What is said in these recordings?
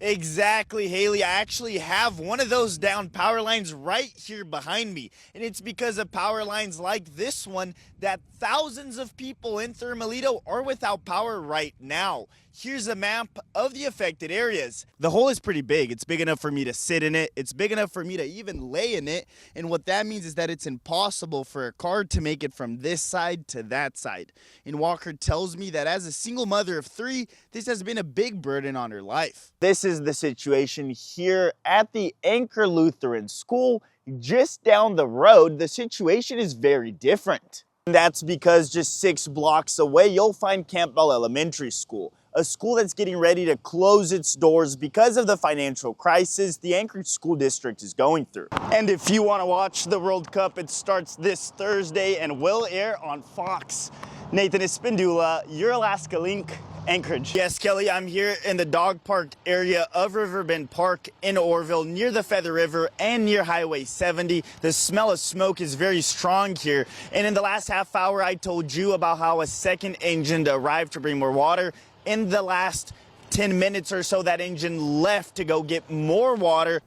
Exactly, Haley. I actually have one of those down power lines right here behind me. And it's because of power lines like this one that thousands of people in Thermalito are without power right now. Here's a map of the affected areas. The hole is pretty big. It's big enough for me to sit in it. It's big enough for me to even lay in it. And what that means is that it's impossible for a car to make it from this side to that side. And Walker tells me that as a single mother of 3, this has been a big burden on her life. This is the situation here at the Anchor Lutheran School. Just down the road, the situation is very different. That's because just 6 blocks away, you'll find Campbell Elementary School, a school that's getting ready to close its doors because of the financial crisis the Anchorage School District is going through. And if you want to watch the World Cup, it starts this Thursday and will air on Fox. Nathan Espindula, your Alaska Link, Anchorage. Yes, Kelly, I'm here in the dog park area of Riverbend Park in Orville, near the Feather River and near Highway 70. The smell of smoke is very strong here. And in the last half hour, I told you about how a second engine arrived to bring more water. In the last 10 minutes or so, that engine left to go get more water.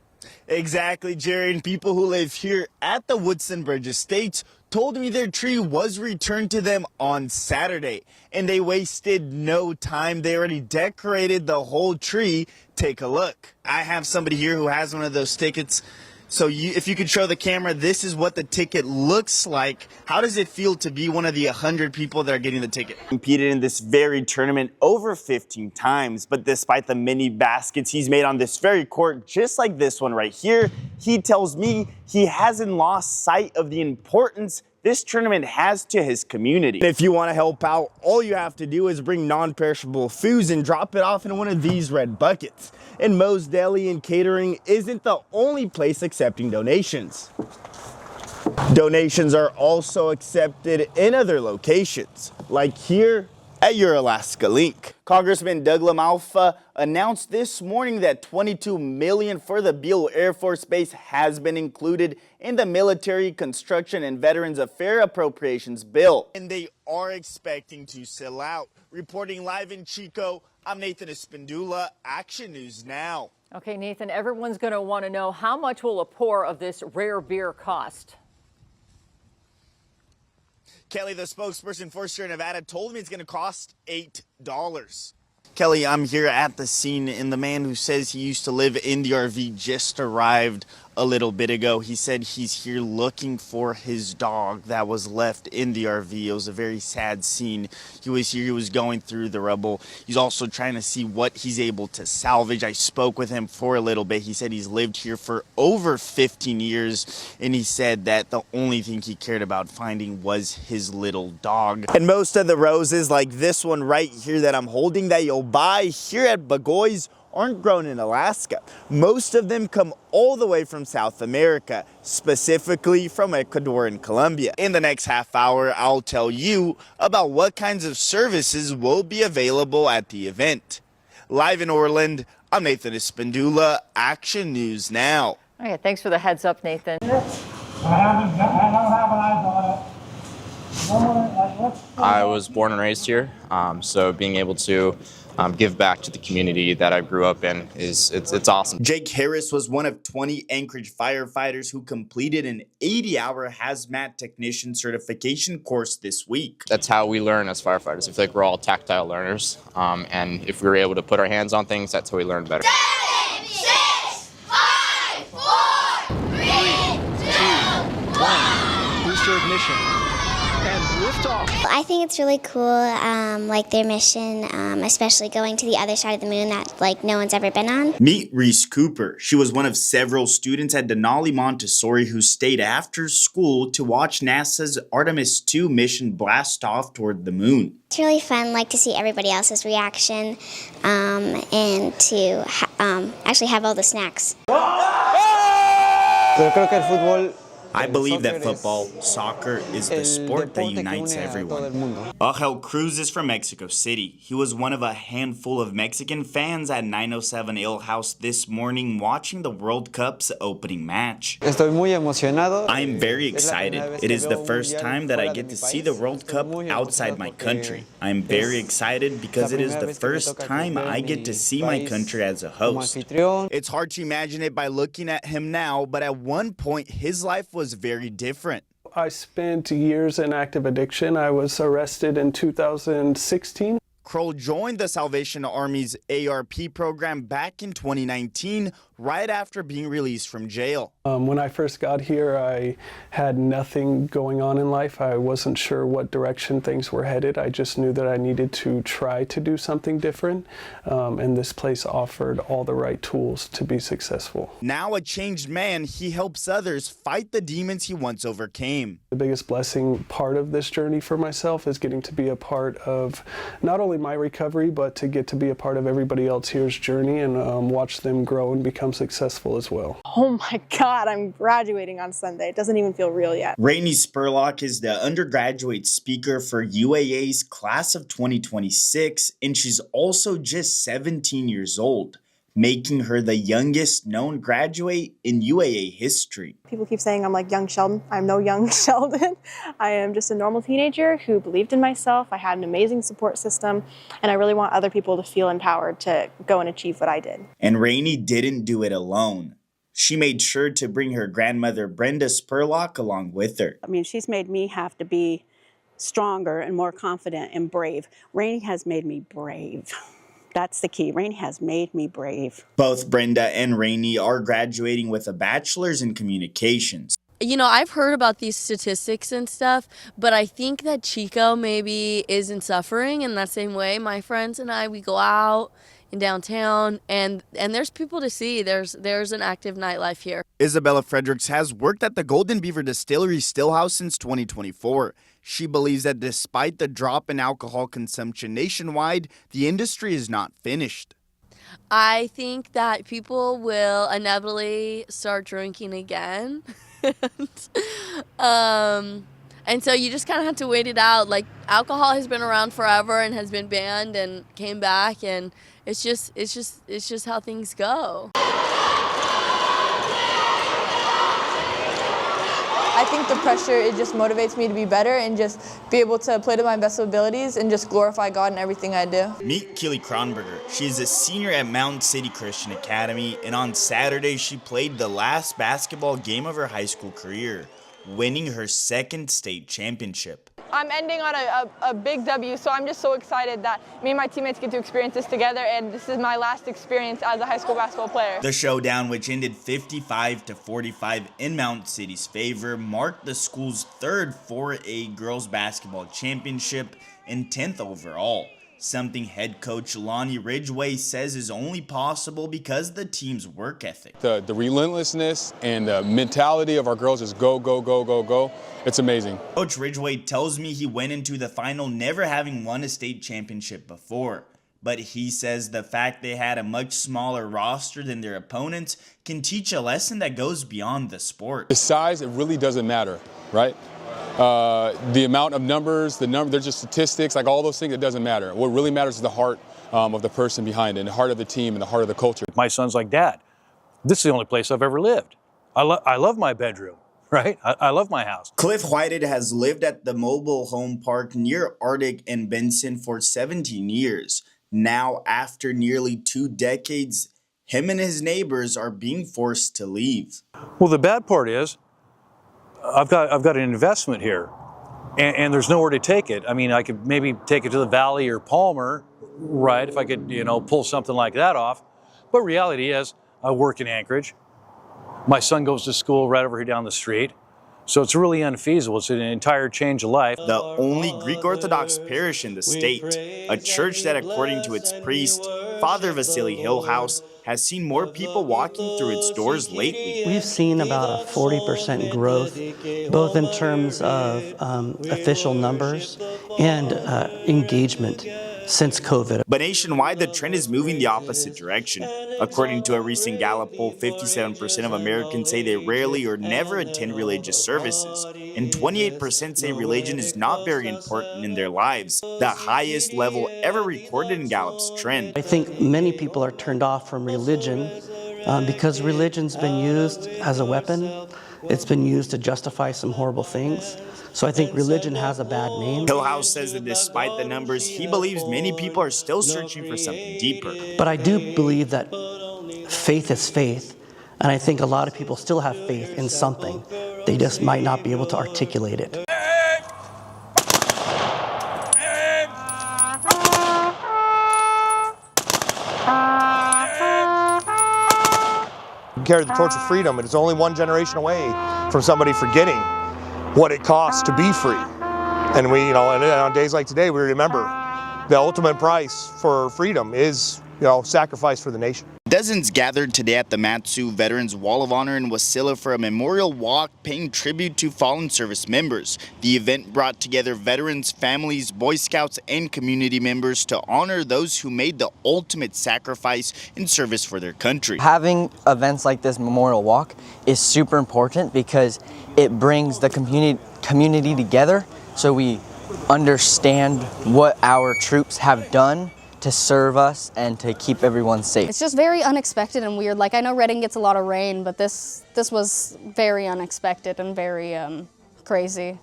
Exactly, Jerry. And people who live here at the Woodson Bridge Estates told me their tree was returned to them on Saturday, and they wasted no time. They already decorated the whole tree. Take a look. I have somebody here who has one of those tickets. So if you could show the camera, this is what the ticket looks like. How does it feel to be one of the 100 people that are getting the ticket? Competed in this very tournament over 15 times, but despite the many baskets he's made on this very court, just like this one right here, he tells me he hasn't lost sight of the importance this tournament has to his community. If you want to help out, all you have to do is bring non-perishable foods and drop it off in one of these red buckets. And Moe's Deli and Catering isn't the only place accepting donations. Donations are also accepted in other locations, like here at your Alaska Link. Congressman Doug LaMalfa announced this morning that $22 million for the Beale Air Force Base has been included in the Military Construction and Veterans Affairs Appropriations Bill. And they are expecting to sell out. Reporting live in Chico, I'm Nathan Espindula, Action News Now. Okay, Nathan, everyone's going to want to know, how much will a pour of this rare beer cost? Kelly, the spokesperson for Sierra Nevada, told me it's going to cost $8. Kelly, I'm here at the scene, and the man who says he used to live in the RV just arrived a little bit ago. He said he's here looking for his dog that was left in the RV. It was a very sad scene. He was here, he was going through the rubble. He's also trying to see what he's able to salvage. I spoke with him for a little bit. He said he's lived here for over 15 years, and he said that the only thing he cared about finding was his little dog. And most of the roses, like this one right here that I'm holding, that you'll buy here at Bagoy's, aren't grown in Alaska. Most of them come all the way from South America, specifically from Ecuador and Colombia. In the next half hour, I'll tell you about what kinds of services will be available at the event. Live in Orland, I'm Nathan Espindula, Action News Now. Okay, thanks for the heads up, Nathan. I don't have eyes on it. I was born and raised here, so being able to give back to the community that I grew up in it's awesome. Jake Harris was one of 20 Anchorage firefighters who completed an 80-hour hazmat technician certification course this week. That's how we learn as firefighters. I feel like we're all tactile learners, and if we were able to put our hands on things, that's how we learn better. 7, 6, 5, 4, 3, 2, 1. Booster ignition. And liftoff. I think it's really cool, like their mission, especially going to the other side of the moon that like no one's ever been on. Meet Reese Cooper. She was one of several students at Denali Montessori who stayed after school to watch NASA's Artemis II mission blast off toward the moon. It's really fun, like to see everybody else's reaction, and to actually have all the snacks. Pero creo que el fútbol I believe that football, soccer, is the sport that unites everyone. Angel Cruz is from Mexico City. He was one of a handful of Mexican fans at 907 Ale House this morning watching the World Cup's opening match. I am very excited. It is the first time that I get to see the World Cup outside my country. I am very excited because it is the first time I get to see my country as a host. It's hard to imagine it by looking at him now, but at one point his life was very different. I spent years in active addiction. I was arrested in 2016. Kroll joined the Salvation Army's ARP program back in 2019, right after being released from jail. When I first got here, I had nothing going on in life. I wasn't sure what direction things were headed. I just knew that I needed to try to do something different, and this place offered all the right tools to be successful. Now a changed man, he helps others fight the demons he once overcame. The biggest blessing part of this journey for myself is getting to be a part of not only my recovery, but to get to be a part of everybody else here's journey and watch them grow and become successful as well. Oh my God, I'm graduating on Sunday. It doesn't even feel real yet. Rainey Spurlock is the undergraduate speaker for UAA's class of 2026, and she's also just 17 years old, making her the youngest known graduate in UAA history. People keep saying I'm like young Sheldon. I'm no young Sheldon. I am just a normal teenager who believed in myself. I had an amazing support system, and I really want other people to feel empowered to go and achieve what I did. And Rainey didn't do it alone. She made sure to bring her grandmother Brenda Spurlock along with her. I mean, she's made me have to be stronger and more confident and brave. Rainey has made me brave. That's the key. Rainey has made me brave. Both Brenda and Rainey are graduating with a bachelor's in communications. You know, I've heard about these statistics and stuff, but I think that Chico maybe isn't suffering in that same way. My friends and I, we go out in downtown, and there's people to see. There's an active nightlife here. Isabella Fredericks has worked at the Golden Beaver Distillery Stillhouse since 2024. She believes that despite the drop in alcohol consumption nationwide, the industry is not finished. I think that people will inevitably start drinking again. And so you just kind of have to wait it out. Like, alcohol has been around forever and has been banned and came back, and it's just how things go. I think the pressure, it just motivates me to be better and just be able to play to my best abilities and just glorify God in everything I do. Meet Keely Kronberger. She is a senior at Mountain City Christian Academy, and on Saturday she played the last basketball game of her high school career, winning her second state championship. I'm ending on a big W, so I'm just so excited that me and my teammates get to experience this together, and this is my last experience as a high school basketball player. The showdown, which ended 55-45 in Mountain City's favor, marked the school's third 4A girls basketball championship and 10th overall. Something head coach Lonnie Ridgway says is only possible because of the team's work ethic. The relentlessness and the mentality of our girls is go, go, go, go, go. It's amazing. Coach Ridgway tells me he went into the final never having won a state championship before. But he says the fact they had a much smaller roster than their opponents can teach a lesson that goes beyond the sport. The size, it really doesn't matter, right? The amount of numbers, they're just statistics, like all those things, it doesn't matter. What really matters is the heart of the person behind it, and the heart of the team, and the heart of the culture. My son's like, Dad, this is the only place I've ever lived. I love my bedroom, right? I love my house. Cliff Whited has lived at the mobile home park near Arctic and Benson for 17 years. Now, after nearly 2 decades, him and his neighbors are being forced to leave. Well, the bad part is, I've got an investment here, and there's nowhere to take it. I mean, I could maybe take it to the Valley or Palmer, right, if I could, pull something like that off. But reality is, I work in Anchorage. My son goes to school right over here down the street. So it's really unfeasible. It's an entire change of life. The only Greek Orthodox parish in the state, a church that, according to its priest, Father Vasily Hillhouse, has seen more people walking through its doors lately. We've seen about a 40% growth, both in terms of official numbers and engagement since COVID. But nationwide, the trend is moving the opposite direction. According to a recent Gallup poll, 57% of Americans say they rarely or never attend religious services, and 28% say religion is not very important in their lives, the highest level ever recorded in Gallup's trend. I think many people are turned off from religion because religion's been used as a weapon. It's been used to justify some horrible things. So I think religion has a bad name. Hillhouse says that despite the numbers, he believes many people are still searching for something deeper. But I do believe that faith is faith, and I think a lot of people still have faith in something. They just might not be able to articulate it. Carry the torch of freedom, and it's only one generation away from somebody forgetting what it costs to be free. And we, and on days like today, we remember the ultimate price for freedom is, sacrifice for the nation. Dozens gathered today at the Matsu Veterans Wall of Honor in Wasilla for a memorial walk paying tribute to fallen service members. The event brought together veterans, families, Boy Scouts, and community members to honor those who made the ultimate sacrifice in service for their country. Having events like this memorial walk is super important because it brings the community together so we understand what our troops have done to serve us and to keep everyone safe. It's just very unexpected and weird. Like, I know Redding gets a lot of rain, but this was very unexpected and very crazy.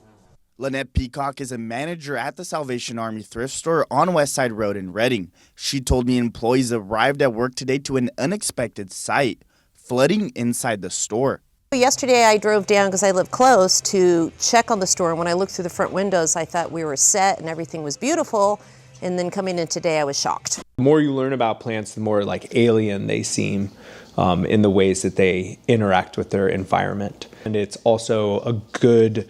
Lynette Peacock is a manager at the Salvation Army thrift store on West Side Road in Redding. She told me employees arrived at work today to an unexpected sight, flooding inside the store. Yesterday I drove down because I live close to check on the store, and when I looked through the front windows I thought we were set and everything was beautiful. And then coming in today, I was shocked. The more you learn about plants, the more alien they seem in the ways that they interact with their environment. And it's also a good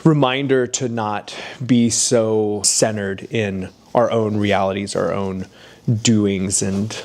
reminder to not be so centered in our own realities, our own doings, and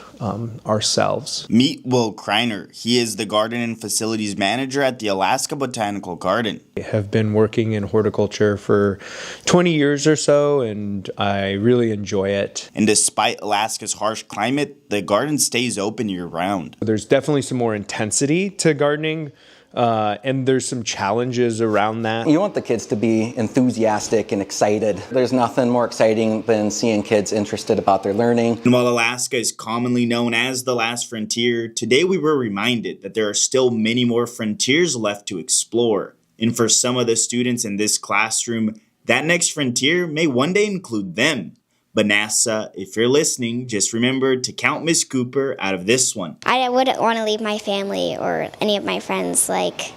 ourselves. Meet Will Kreiner. He is the garden and facilities manager at the Alaska Botanical Garden. I have been working in horticulture for 20 years or so, and I really enjoy it. And despite Alaska's harsh climate, the garden stays open year-round. There's definitely some more intensity to gardening, and there's some challenges around that. You want the kids to be enthusiastic and excited. There's nothing more exciting than seeing kids interested about their learning. And while Alaska is commonly known as the last frontier, today we were reminded that there are still many more frontiers left to explore. And for some of the students in this classroom, that next frontier may one day include them. But NASA, if you're listening, just remember to count Miss Cooper out of this one. I wouldn't want to leave my family or any of my friends. Like,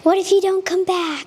what if you don't come back?